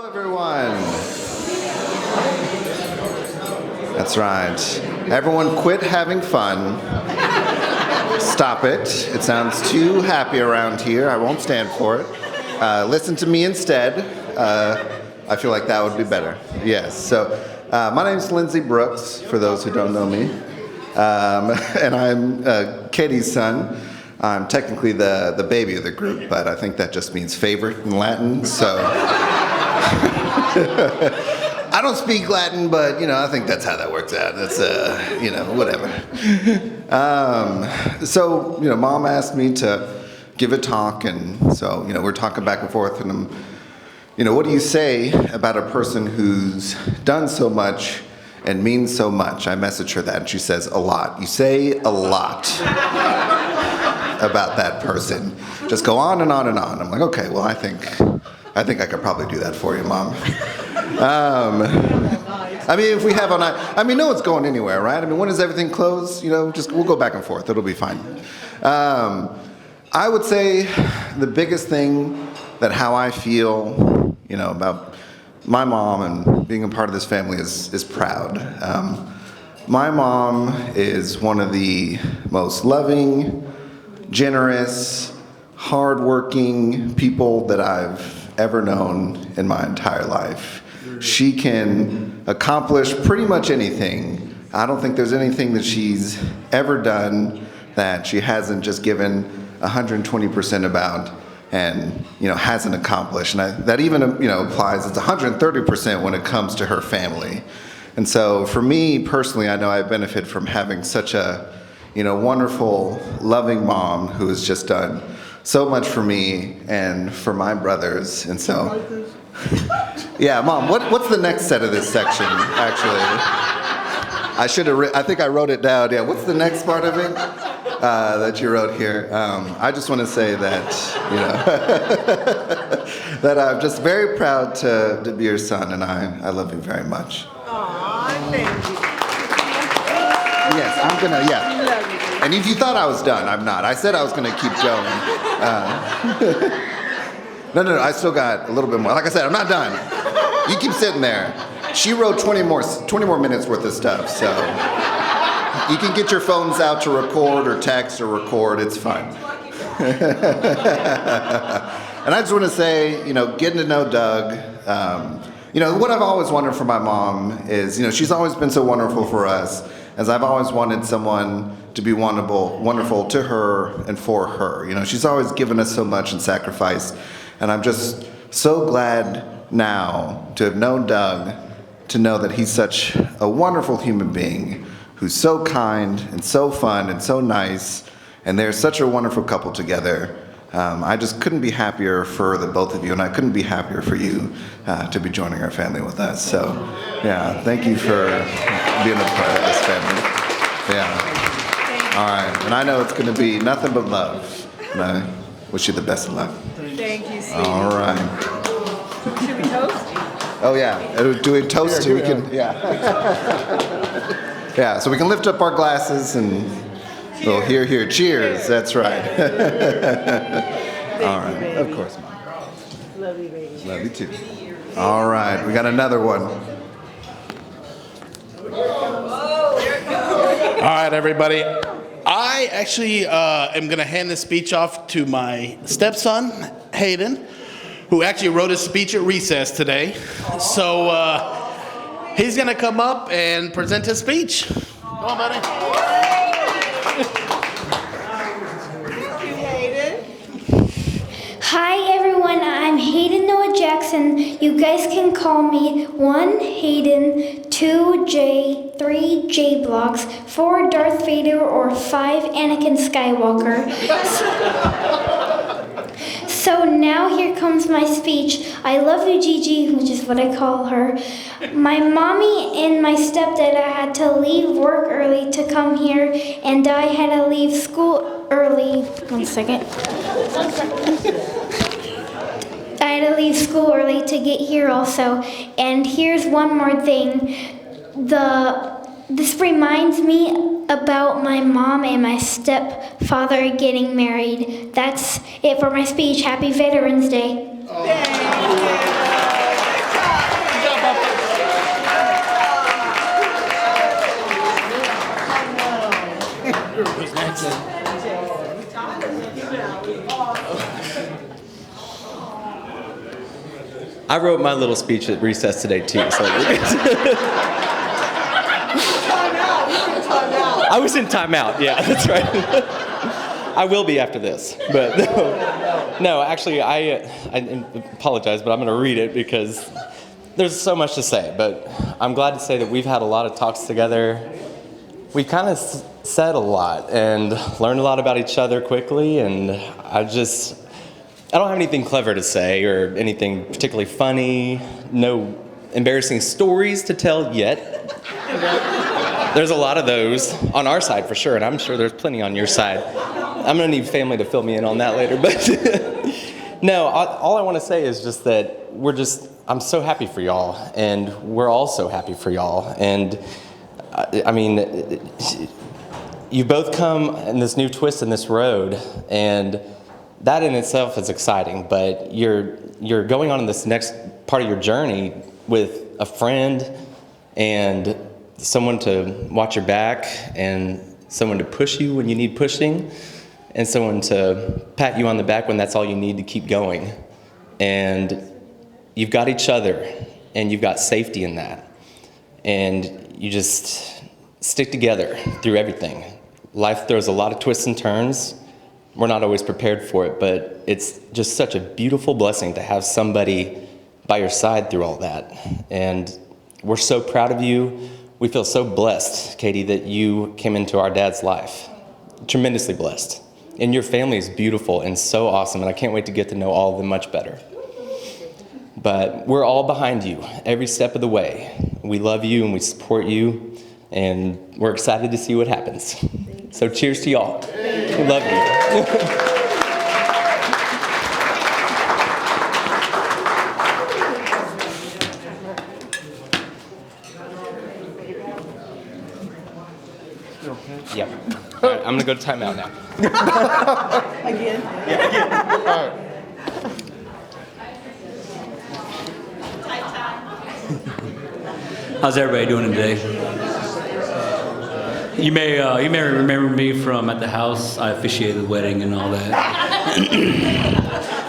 Everyone. That's right. Everyone quit having fun. Stop it. It sounds too happy around here. I won't stand for it. Listen to me instead. I feel like that would be better. Yes. So my name's Lindsay Brooks, for those who don't know me. And I'm Katy's son. I'm technically the baby of the group, but I think that just means favorite in Latin, so. I don't speak Latin, but, I think that's how that works out. That's, whatever. So, Mom asked me to give a talk, and so, we're talking back and forth, and I'm, what do you say about a person who's done so much and means so much? I messaged her that, and she says, a lot. You say a lot about that person. Just go on and on and on. I'm like, okay, well, I think I could probably do that for you, Mom. If we have no one's going anywhere, right? When does everything close? We'll go back and forth. It'll be fine. I would say the biggest thing that how I feel, about my mom and being a part of this family is proud. My mom is one of the most loving, generous, hardworking people that I've ever known in my entire life. She can accomplish pretty much anything. I don't think there's anything that she's ever done that she hasn't just given 120% about and hasn't accomplished. And that even applies, it's 130% when it comes to her family. And so for me personally, I know I benefit from having such a wonderful, loving mom who has just done so much for me and for my brothers. And so, yeah, Mom, what's the next set of this section, actually? I think I wrote it down. Yeah, what's the next part of it that you wrote here? I just want to say that, that I'm just very proud to be your son, and I love you very much. Aw, thank you. Yes, I'm gonna, yeah. And if you thought I was done, I'm not. I said I was gonna keep going. No, I still got a little bit more. Like I said, I'm not done. You keep sitting there. She wrote 20 more minutes worth of stuff, so you can get your phones out to record or text or record, it's fine. And I just want to say, getting to know Doug, what I've always wanted for my mom is, she's always been so wonderful for us, as I've always wanted someone to be wonderful to her and for her. She's always given us so much and sacrificed, and I'm just so glad now to have known Doug, to know that he's such a wonderful human being who's so kind and so fun and so nice, and they're such a wonderful couple together. I just couldn't be happier for the both of you, and I couldn't be happier for you to be joining our family with us. So, yeah, thank you for being a part of this family. Yeah. All right, and I know it's going to be nothing but love, and I wish you the best of luck. Thank you, Steve. All right. Should we toast? Oh, yeah. Do we toast so we can? Yeah. Yeah, so we can lift up our glasses and. Well, here, cheers. That's right. All right, you, of course, Mom. Love you, baby. Love you too. All right, we got another one. All right, everybody. I actually am going to hand this speech off to my stepson, Hayden, who actually wrote his speech at recess today. So he's going to come up and present his speech. Come on, buddy. Hi everyone, I'm Hayden Noah Jackson. You guys can call me 1 Hayden, 2 J, 3 J Blocks, 4 Darth Vader, or 5 Anakin Skywalker. So now here comes my speech. I love you, Gigi, which is what I call her. My mommy and my stepdad had to leave work early to come here, and I had to leave school early. One second. I had to leave school early to get here also. And here's one more thing. This reminds me about my mom and my stepfather getting married. That's it for my speech. Happy Veterans Day. I wrote my little speech at recess today too, so I was in timeout. Yeah, that's right. I will be after this, but no, actually, I apologize, but I'm going to read it because there's so much to say. But I'm glad to say that we've had a lot of talks together. We kind of said a lot and learned a lot about each other quickly, and I don't have anything clever to say or anything particularly funny. No embarrassing stories to tell yet. There's a lot of those on our side for sure, and I'm sure there's plenty on your side. I'm gonna need family to fill me in on that later, but no, all I wanna say is just that I'm so happy for y'all, and we're all so happy for y'all, and I mean, you both come in this new twist in this road, and that in itself is exciting, but you're going on in this next part of your journey with a friend and someone to watch your back and someone to push you when you need pushing and someone to pat you on the back when that's all you need to keep going. And you've got each other and you've got safety in that. And you just stick together through everything. Life throws a lot of twists and turns. We're not always prepared for it, but it's just such a beautiful blessing to have somebody by your side through all that. And we're so proud of you. We feel so blessed, Katy, that you came into our dad's life. Tremendously blessed. And your family is beautiful and so awesome, and I can't wait to get to know all of them much better. But we're all behind you every step of the way. We love you and we support you, and we're excited to see what happens. So cheers to y'all. We love you. Yep. All right, I'm gonna go to timeout now. Again? How's everybody doing today? You may remember me from at the house. I officiated the wedding and all that.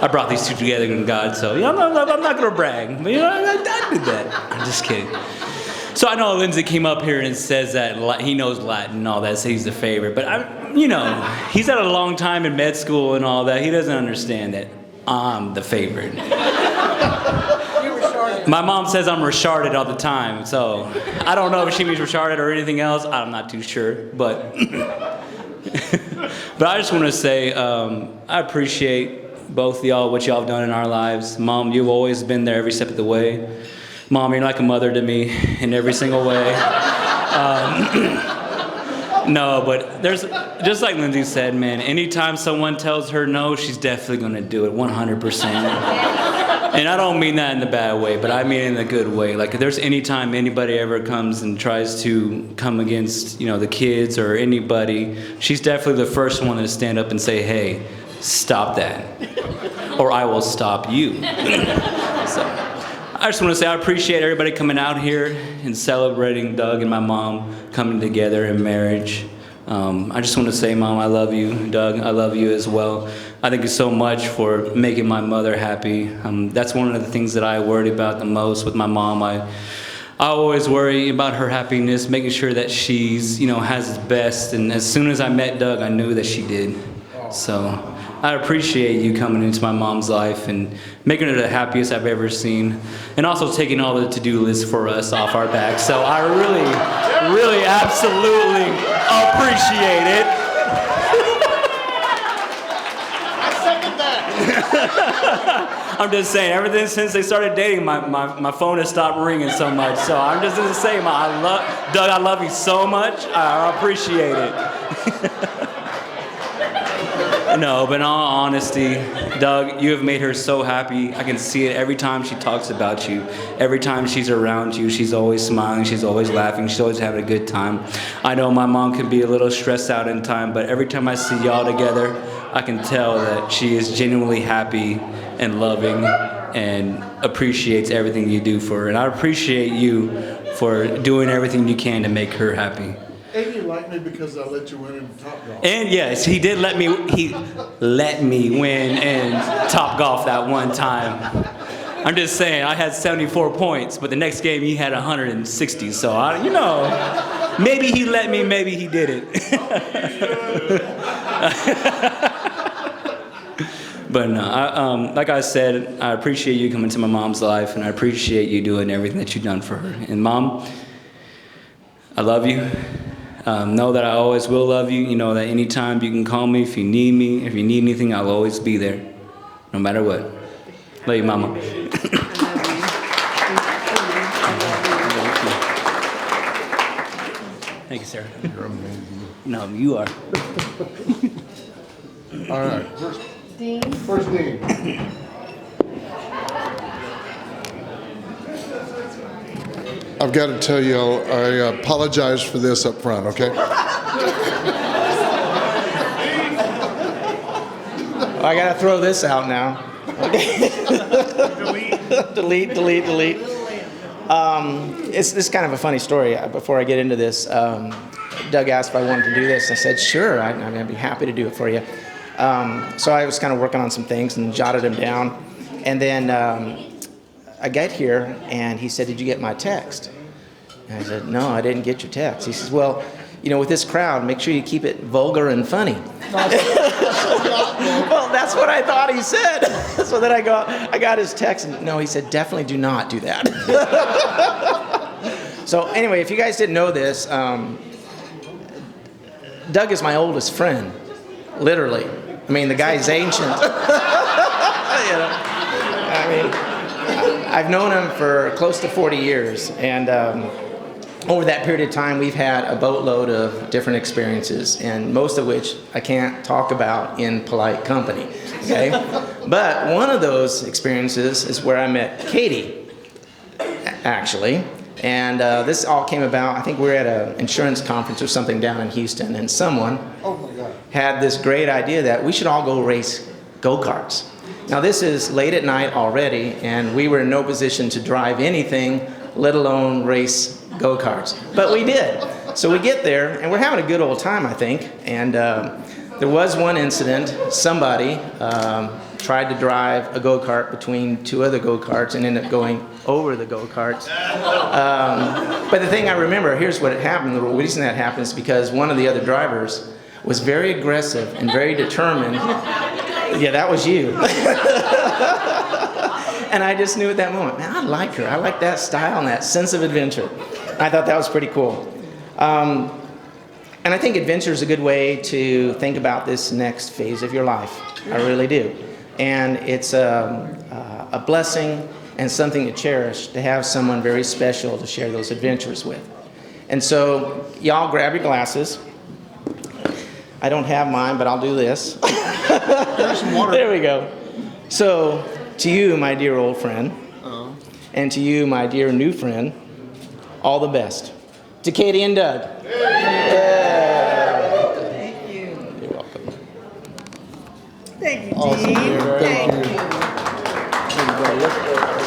I brought these two together in God, so I'm not gonna brag, but I did that. I'm just kidding. So I know Lindsay came up here and says that he knows Latin and all that, so he's the favorite. But he's had a long time in med school and all that. He doesn't understand that I'm the favorite. My mom says I'm retarded all the time, so I don't know if she means retarded or anything else. I'm not too sure, but but I just want to say I appreciate both of y'all, what y'all have done in our lives. Mom, you've always been there every step of the way. Mom, you're like a mother to me in every single way. No, but there's, just like Lindsay said, man, anytime someone tells her no, she's definitely going to do it 100%. And I don't mean that in the bad way, but I mean it in the good way. Like, if there's any time anybody ever comes and tries to come against, the kids or anybody, she's definitely the first one to stand up and say, hey, stop that, or I will stop you. So I just want to say I appreciate everybody coming out here and celebrating Doug and my mom coming together in marriage. I just want to say, Mom, I love you. Doug, I love you as well. I thank you so much for making my mother happy. That's one of the things that I worried about the most with my mom. I always worry about her happiness, making sure that she's, has the best. And as soon as I met Doug, I knew that she did. So I appreciate you coming into my mom's life and making her the happiest I've ever seen, and also taking all the to-do lists for us off our back. So I really, really absolutely appreciate it. I second that. I'm just saying, ever since they started dating, my phone has stopped ringing so much. So I'm just gonna say, Doug, I love you so much. I appreciate it. No, but in all honesty, Doug, you have made her so happy. I can see it every time she talks about you. Every time she's around you, she's always smiling, she's always laughing, she's always having a good time. I know my mom can be a little stressed out in time, but every time I see y'all together, I can tell that she is genuinely happy and loving and appreciates everything you do for her. And I appreciate you for doing everything you can to make her happy. And you like me because I let you win in Top Golf. And yes, he did let me. He let me win in Top Golf that one time. I'm just saying, I had 74 points, but the next game he had 160. So maybe he let me, maybe he didn't. But no, like I said, I appreciate you coming to my mom's life, and I appreciate you doing everything that you've done for her. And Mom, I love you. Know that I always will love you. You know that anytime you can call me if you need me. If you need anything, I'll always be there, no matter what. Love you, Mama. Thank you, Sarah. You're amazing. No, you are. All right. First Dean. I've got to tell you, I apologize for this up front, okay? I gotta throw this out now. Okay. delete. It's kind of a funny story. Before I get into this, Doug asked if I wanted to do this. I said, sure, I'd be happy to do it for you. So I was kind of working on some things and jotted them down. And then I got here and he said, did you get my text? And I said, no, I didn't get your text. He says, well, with this crowd, make sure you keep it vulgar and funny. Well, that's what I thought he said. So then I got his text, and no, he said, definitely do not do that. So anyway, if you guys didn't know this, Doug is my oldest friend, literally. I mean, the guy's ancient. I've known him for close to 40 years, and over that period of time, we've had a boatload of different experiences, and most of which I can't talk about in polite company, okay? But one of those experiences is where I met Katy, actually. And this all came about, I think we were at an insurance conference or something down in Houston, and someone had this great idea that we should all go race go-karts. Now this is late at night already, and we were in no position to drive anything, let alone race go-karts. But we did. So we get there, and we're having a good old time, I think. And there was one incident. Somebody tried to drive a go-kart between two other go-karts and ended up going over the go-karts. But the thing I remember, here's what happened. The reason that happened is because one of the other drivers was very aggressive and very determined. Yeah, that was you. And I just knew at that moment, man, I like her. I like that style and that sense of adventure. I thought that was pretty cool. And I think adventure is a good way to think about this next phase of your life. I really do. And it's a blessing and something to cherish to have someone very special to share those adventures with. And so y'all grab your glasses. I don't have mine, but I'll do this. There's some water. There we go. So to you, my dear old friend, and to you, my dear new friend, all the best. To Katy and Doug. Thank you. You're welcome. Thank you, Awesome, Dean. dear. Thank you. Thank you. There you go.